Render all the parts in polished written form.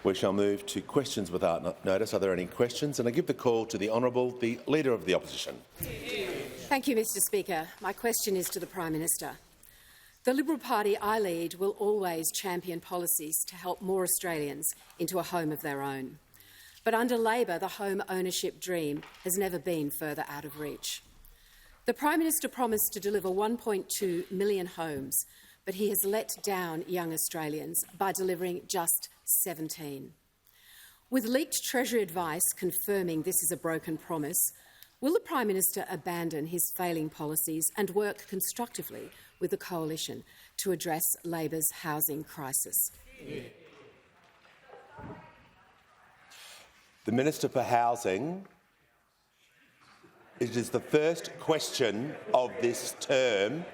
We shall move to questions without notice. Are there any questions? And I give the call to the Honourable, the Leader of the Opposition. Thank you, Mr Speaker. My question is to the Prime Minister. The Liberal Party I lead will always champion policies to help more Australians into a home of their own. But under Labor, the home ownership dream has never been further out of reach. The Prime Minister promised to deliver 1.2 million homes, but he has let down young Australians by delivering just 17. With leaked Treasury advice confirming this is a broken promise, will the Prime Minister abandon his failing policies and work constructively with the Coalition to address Labor's housing crisis? The Minister for Housing. It is the first question of this term.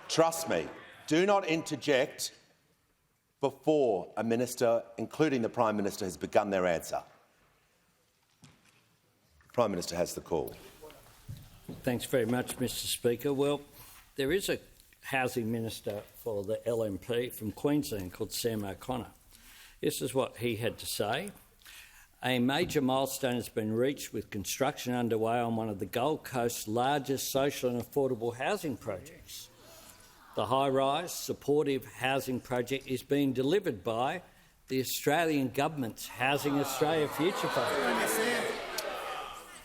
Trust me, do not interject before a minister, including the Prime Minister, has begun their answer. The Prime Minister has the call. Thanks very much, Mr Speaker. Well, there is a housing minister for the LNP from Queensland called Sam O'Connor. This is what he had to say. A major milestone has been reached with construction underway on one of the Gold Coast's largest social and affordable housing projects. The high-rise, supportive housing project is being delivered by the Australian Government's Housing Australia Future Fund.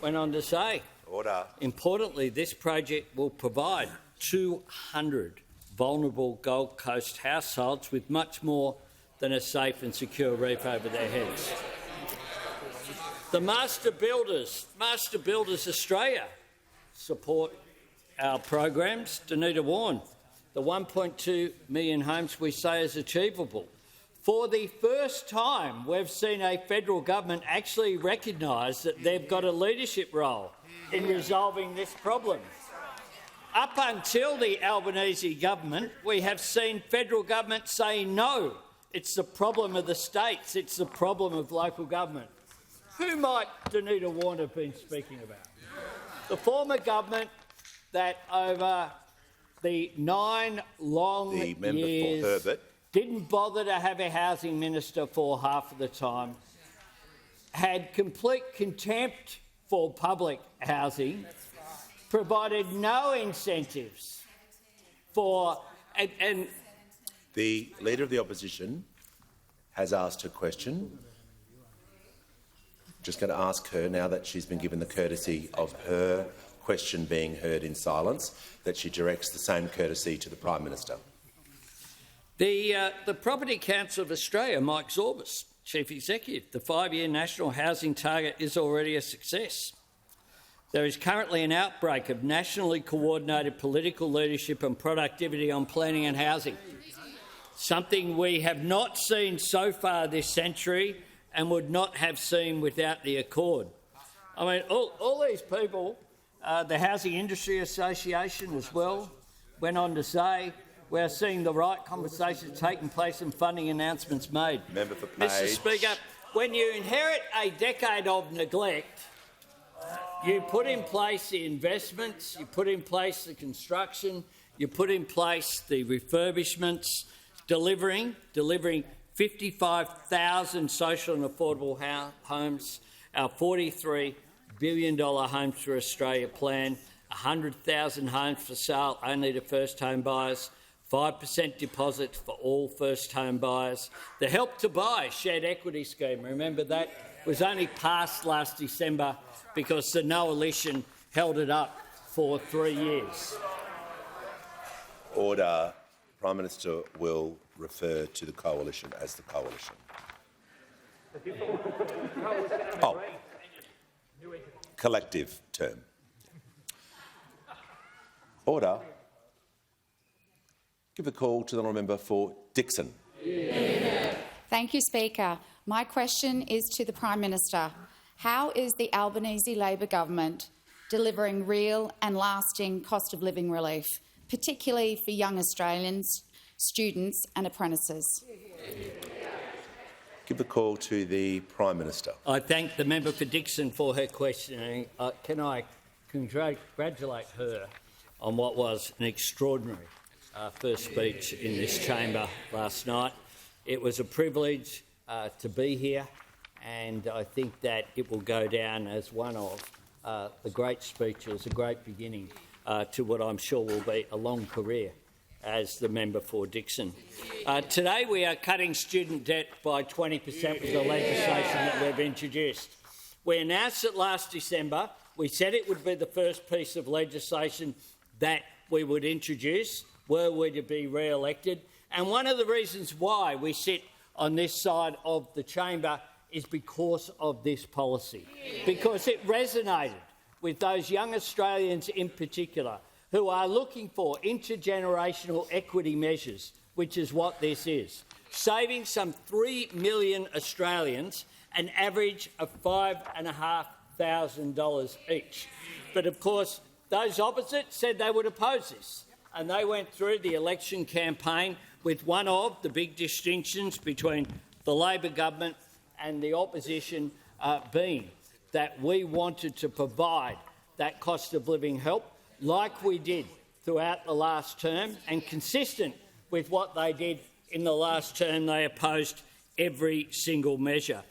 Went on to say, Order. Importantly, this project will provide 200 vulnerable Gold Coast households with much more than a safe and secure roof over their heads. The Master Builders Australia support our programs. Danita Warren, the 1.2 million homes we say is achievable. For the first time, we've seen a federal government actually recognise that they've got a leadership role in resolving this problem. Up until the Albanese government, we have seen federal government say no. It's the problem of the states. It's the problem of local government. Who might Danita Warren have been speaking about? The former government that over the 9 long years didn't bother to have a housing minister for half of the time, had complete contempt for public housing, provided no incentives for... And the Leader of the Opposition has asked her question. Just going to ask her, now that she's been given the courtesy of her question being heard in silence, that she directs the same courtesy to the Prime Minister. The Property Council of Australia, Mike Zorbas, Chief Executive, the 5-year national housing target is already a success. There is currently an outbreak of nationally coordinated political leadership and productivity on planning and housing, something we have not seen so far this century and would not have seen without the Accord. I mean, all these people, the Housing Industry Association as well, went on to say we're seeing the right conversations taking place and funding announcements made. Member for Page. Mr Speaker, when you inherit a decade of neglect, you put in place the investments, you put in place the construction, you put in place the refurbishments, delivering 55,000 social and affordable homes, our $43 billion Homes for Australia plan, 100,000 homes for sale only to first home buyers, 5% deposit for all first home buyers. The Help to Buy shared equity scheme, remember that, was only passed last December because the No-alition held it up for 3 years. Order. Prime Minister will refer to the Coalition as the Coalition. Oh, collective term. Order. Give a call to the honourable member for Dixon. Thank you, Speaker. My question is to the Prime Minister. How is the Albanese Labor government delivering real and lasting cost of living relief, particularly for young Australians, students and apprentices? Give the call to the Prime Minister. I thank the member for Dixon for her questioning. Can I congratulate her on what was an extraordinary first speech in this chamber last night. It was a privilege to be here, and I think that it will go down as one of the great speeches, a great beginning to what I'm sure will be a long career as the member for Dixon. Today we are cutting student debt by 20% with the legislation that we've introduced. We announced it last December. We said it would be the first piece of legislation that we would introduce were we to be re-elected. And one of the reasons why we sit on this side of the chamber is because of this policy, because it resonated with those young Australians in particular who are looking for intergenerational equity measures, which is what this is, saving some 3 million Australians an average of $5,500 each. But of course, those opposite said they would oppose this, and they went through the election campaign with one of the big distinctions between the Labor government and the opposition being that we wanted to provide that cost of living help like we did throughout the last term, and consistent with what they did in the last term, they opposed every single measure.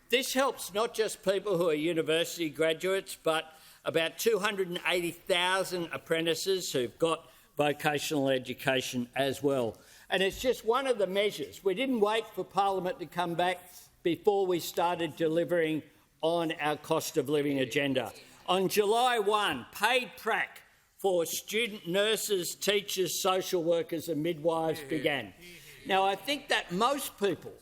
This helps not just people who are university graduates, but about 280,000 apprentices who've got vocational education as well. And it's just one of the measures. We didn't wait for Parliament to come back before we started delivering on our cost of living agenda. On July 1, paid prac for student nurses, teachers, social workers and midwives began. Now, I think that most people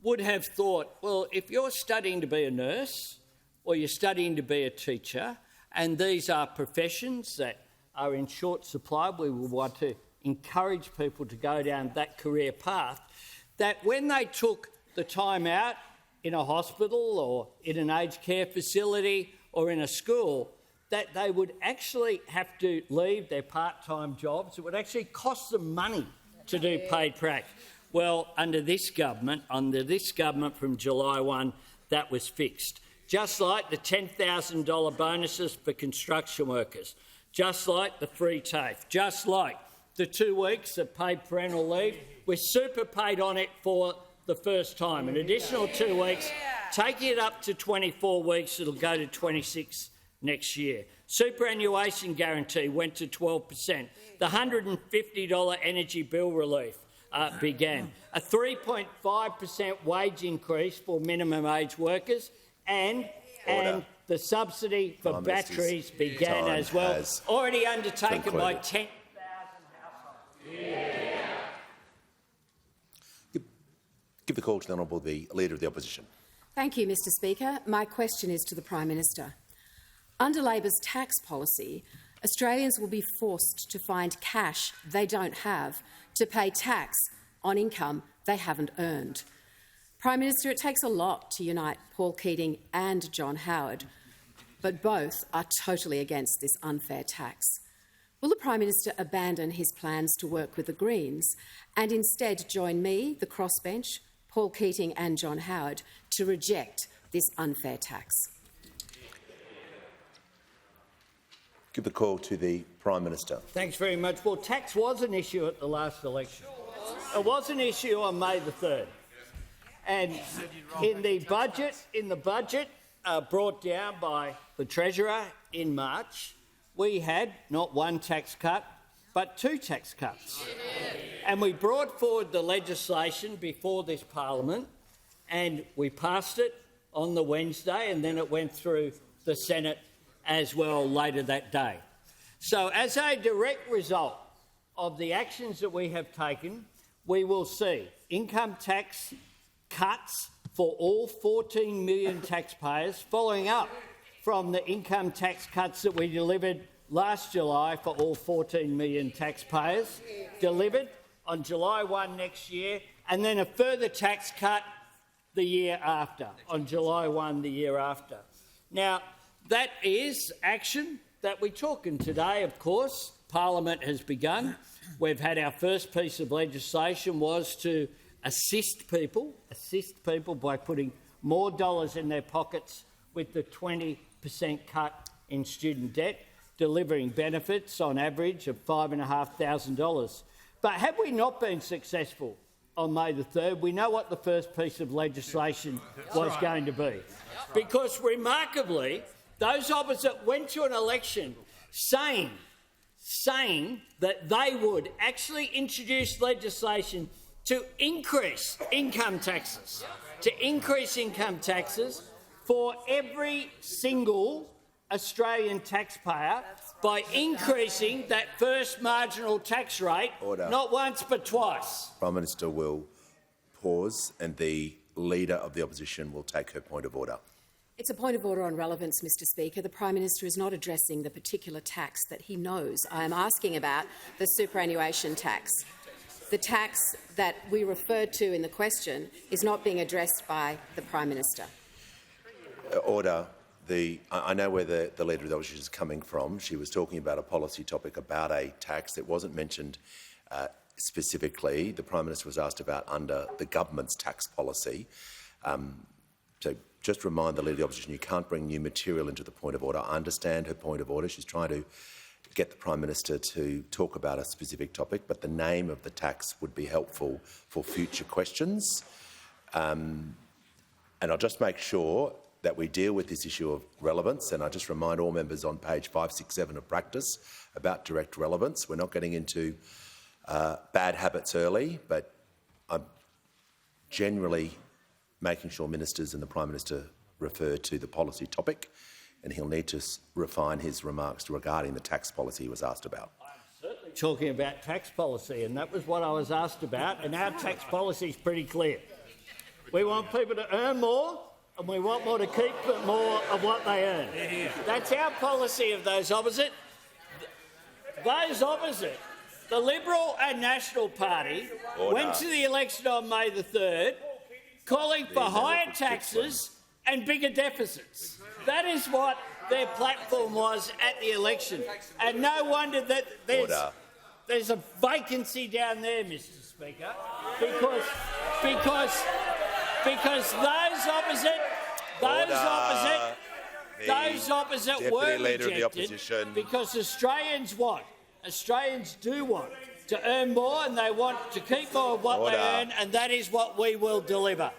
would have thought, well, if you're studying to be a nurse or you're studying to be a teacher, and these are professions that are in short supply, we will want to encourage people to go down that career path, that when they took the time out in a hospital or in an aged care facility or in a school, that they would actually have to leave their part-time jobs. It would actually cost them money to do paid prac. Well, under this government from July 1, that was fixed. Just like the $10,000 bonuses for construction workers, just like the free TAFE, just like the 2 weeks of paid parental leave, we're super paid on it for the first time. An additional 2 weeks, taking it up to 24 weeks, it'll go to 26 next year. Superannuation guarantee went to 12%. The $150 energy bill relief began. A 3.5% wage increase for minimum wage workers, and the subsidy for batteries began as well, already undertaken by 10,000 households. Give the call to the Honourable the Leader of the Opposition. Thank you, Mr Speaker. My question is to the Prime Minister. Under Labor's tax policy, Australians will be forced to find cash they don't have to pay tax on income they haven't earned. Prime Minister, it takes a lot to unite Paul Keating and John Howard, but both are totally against this unfair tax. Will the Prime Minister abandon his plans to work with the Greens and instead join me, the crossbench, Paul Keating and John Howard to reject this unfair tax? Give the call to the Prime Minister. Thanks very much. Well, tax was an issue at the last election. It was an issue on May the 3rd. And in the budget brought down by the Treasurer in March, we had not one tax cut, but 2 tax cuts. And we brought forward the legislation before this Parliament, and we passed it on the Wednesday, and then it went through the Senate as well later that day. So as a direct result of the actions that we have taken, we will see income tax cuts for all 14 million taxpayers, following up from the income tax cuts that we delivered last July for all 14 million taxpayers, delivered on July 1 next year, and then a further tax cut the year after, on July 1 the year after. Now, that is action that we took, and today, of course, Parliament has begun. We've had our first piece of legislation was to assist people by putting more dollars in their pockets with the 20% cut in student debt, delivering benefits on average of $5,500. But have we not been successful on May the 3rd, we know what the first piece of legislation was going to be. Because remarkably, those opposite went to an election saying that they would actually introduce legislation to increase income taxes, for every single Australian taxpayer by increasing that first marginal tax rate, not once but twice. Prime Minister will pause and the Leader of the Opposition will take her point of order. It's a point of order on relevance, Mr Speaker. The Prime Minister is not addressing the particular tax that he knows. I am asking about the superannuation tax. The tax that we referred to in the question is not being addressed by the Prime Minister. Order. I know where the Leader of the Opposition is coming from. She was talking about a policy topic about a tax. It wasn't mentioned specifically. The Prime Minister was asked about under the government's tax policy. So just remind the Leader of the Opposition you can't bring new material into the point of order. I understand her point of order. She's trying to get the Prime Minister to talk about a specific topic, but the name of the tax would be helpful for future questions. And I'll just make sure that we deal with this issue of relevance, and I just remind all members on page 567 of practice about direct relevance. We're not getting into bad habits early, but I'm generally making sure ministers and the Prime Minister refer to the policy topic, and he'll need to refine his remarks regarding the tax policy he was asked about. I'm certainly talking about tax policy, and that was what I was asked about, and our tax policy is pretty clear. We want people to earn more, and we want more to keep more of what they earn. That's our policy of those opposite. Those opposite, the Liberal and National Party went to the election on May the 3rd calling for higher taxes and bigger deficits. That is what their platform was at the election. And no wonder that there's a vacancy down there, Mr Speaker, because those opposite were rejected because Australians do want to earn more and they want to keep more of what they earn, and that is what we will deliver.